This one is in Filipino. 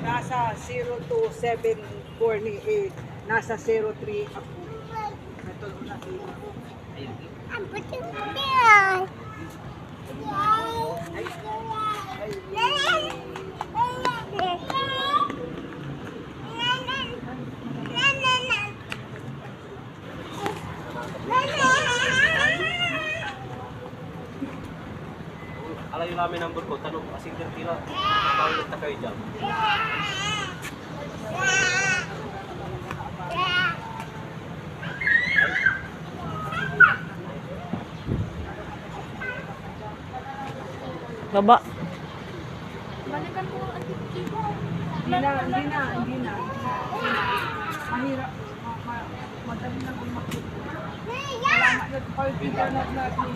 Nasa 0274 nasa 03 ako. Ito na Alayo namin number ko, tanong kasing kira, bakit na kayo dyan? Baba. Balikan ko ang tiki. Hindi na. Mahirap. Madali lang ang makikita. Wala na. Pag internet natin.